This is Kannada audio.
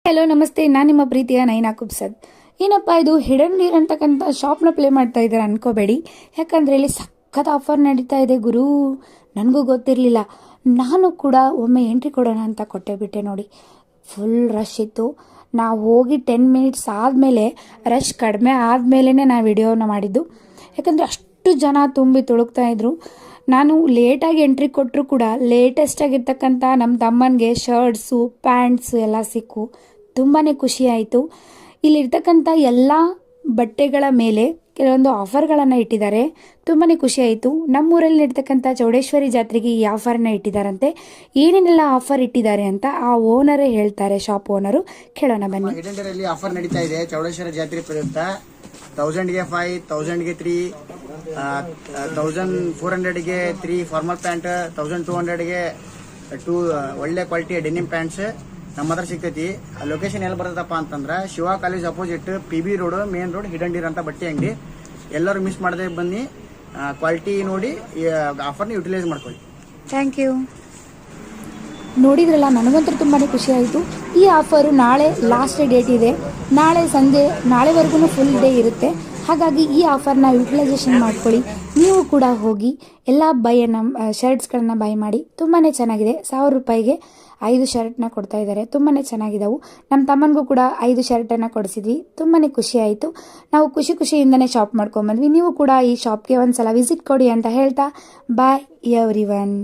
ಹಲೋ ನಮಸ್ತೆ, ನಾನು ನಿಮ್ಮ ಪ್ರೀತಿಯ ನೈನಾ ಕುಬ್ಸದ್. ಏನಪ್ಪ ಇದು ಹಿಡನ್ ನೀರ್ ಅಂತಕ್ಕಂಥ ಶಾಪ್ನ ಪ್ಲೇ ಮಾಡ್ತಾ ಇದ್ದಾರೆ ಅನ್ಕೋಬೇಡಿ. ಯಾಕಂದರೆ ಇಲ್ಲಿ ಸಖತ್ ಆಫರ್ ನಡೀತಾ ಇದೆ ಗುರು. ನನಗೂ ಗೊತ್ತಿರಲಿಲ್ಲ. ನಾನು ಕೂಡ ಒಮ್ಮೆ ಎಂಟ್ರಿ ಕೊಡೋಣ ಅಂತ ಕೊಟ್ಟೆ ಬಿಟ್ಟೆ ನೋಡಿ. ಫುಲ್ ರಶ್ ಇತ್ತು. ನಾವು ಹೋಗಿ 10 ಮಿನಿಟ್ಸ್ ಆದಮೇಲೆ ರಶ್ ಕಡಿಮೆ ಆದಮೇಲೆ ನಾನು ವಿಡಿಯೋನ ಮಾಡಿದ್ದು. ಯಾಕಂದರೆ ಅಷ್ಟು ಜನ ತುಂಬಿ ತುಳುಕ್ತಾ ಇದ್ರು. ನಾನು ಲೇಟಾಗಿ ಎಂಟ್ರಿ ಕೊಟ್ಟರು ಕೂಡ ಲೇಟೆಸ್ಟ್ ಆಗಿರ್ತಕ್ಕಂಥ ನಮ್ಮ ತಮ್ಮನಿಗೆ ಶರ್ಟ್ಸು ಪ್ಯಾಂಟ್ಸು ಎಲ್ಲ ಸಿಕ್ಕು. ತುಂಬಾ ಖುಷಿ ಆಯಿತು. ಇಲ್ಲಿರ್ತಕ್ಕಂಥ ಎಲ್ಲ ಬಟ್ಟೆಗಳ ಮೇಲೆ ಕೆಲವೊಂದು ಆಫರ್ಗಳನ್ನು ಇಟ್ಟಿದ್ದಾರೆ. ತುಂಬಾ ಖುಷಿ ಆಯಿತು. ನಮ್ಮೂರಲ್ಲಿ ನಡೀತಕ್ಕಂಥ ಚೌಡೇಶ್ವರಿ ಜಾತ್ರೆಗೆ ಈ ಆಫರ್ನ ಇಟ್ಟಿದ್ದಾರಂತೆ. ಏನೇನೆಲ್ಲ ಆಫರ್ ಇಟ್ಟಿದ್ದಾರೆ ಅಂತ ಆ ಓನರೇ ಹೇಳ್ತಾರೆ, ಶಾಪ್ ಓನರು. ಕೇಳೋಣ ಬನ್ನಿ. ಹಿಡನ್‌ನಲ್ಲಿ ಆಫರ್ ನಡೀತಾ ಇದೆ ಚೌಡೇಶ್ವರಿ ಜಾತ್ರೆ ಪ್ರಯುಕ್ತ. 1000ಗೆ 5, 1000ಗೆ 3, 1400ಗೆ 3 ಫಾರ್ಮಲ್ ಪ್ಯಾಂಟ್, 1200ಗೆ 2 ಒಳ್ಳೆ ಕ್ವಾಲಿಟಿಯ ಡೆನಿಮ್ ಪ್ಯಾಂಟ್ಸ್ ನಮ್ಮ ಹತ್ರ ಸಿಗ್ತೈತಿ. ಲೊಕೇಶನ್ ಎಲ್ಲಿ ಬರ್ತದಪ್ಪ ಅಂತಂದ್ರೆ Shiva college opposite PB road, main road, ಹಿಡಂಡೀರ್ ಅಂತ ಬಟ್ಟೆ ಅಂಗಡಿ. ಎಲ್ಲರೂ ಮಿಸ್ ಮಾಡದೆ ಬನ್ನಿ, ಕ್ವಾಲಿಟಿ ನೋಡಿ ಆಫರ್ನ ಯುಟಿಲೈಸ್ ಮಾಡ್ಕೊಳ್ಳಿ. Thank you. ನೋಡಿದ್ರಲ್ಲ, ನನಗಂತೂ ತುಂಬಾ ಖುಷಿ ಆಯಿತು. ಈ ಆಫರು ನಾಳೆ ಲಾಸ್ಟ್ ಡೇಟ್ ಇದೆ. ನಾಳೆವರೆಗೂ ಫುಲ್ ಡೇ ಇರುತ್ತೆ. ಹಾಗಾಗಿ ಈ ಆಫರ್ನ ಯುಟಿಲೈಸೇಷನ್ ಮಾಡ್ಕೊಳ್ಳಿ. ನೀವು ಕೂಡ ಹೋಗಿ ಎಲ್ಲ ಶರ್ಟ್ಸ್ಗಳನ್ನು ಬೈ ಮಾಡಿ. ತುಂಬಾ ಚೆನ್ನಾಗಿದೆ. 1000 ರೂಪಾಯಿಗೆ 5 ಶರ್ಟ್ನ ಕೊಡ್ತಾ ಇದ್ದಾರೆ. ತುಂಬಾ ಚೆನ್ನಾಗಿದ್ದವು. ನಮ್ಮ ತಮ್ಮನಿಗೂ ಕೂಡ 5 ಶರ್ಟನ್ನು ಕೊಡಿಸಿದ್ವಿ. ತುಂಬಾ ಖುಷಿ ಆಯಿತು. ನಾವು ಖುಷಿಯಿಂದನೇ ಶಾಪ್ ಮಾಡ್ಕೊಂಡ್ಬಂದ್ವಿ. ನೀವು ಕೂಡ ಈ ಶಾಪ್ಗೆ ಒಂದ್ಸಲ ವಿಸಿಟ್ ಕೊಡಿ ಅಂತ ಹೇಳ್ತಾ ಬಾಯ್ ಎವ್ರಿವನ್.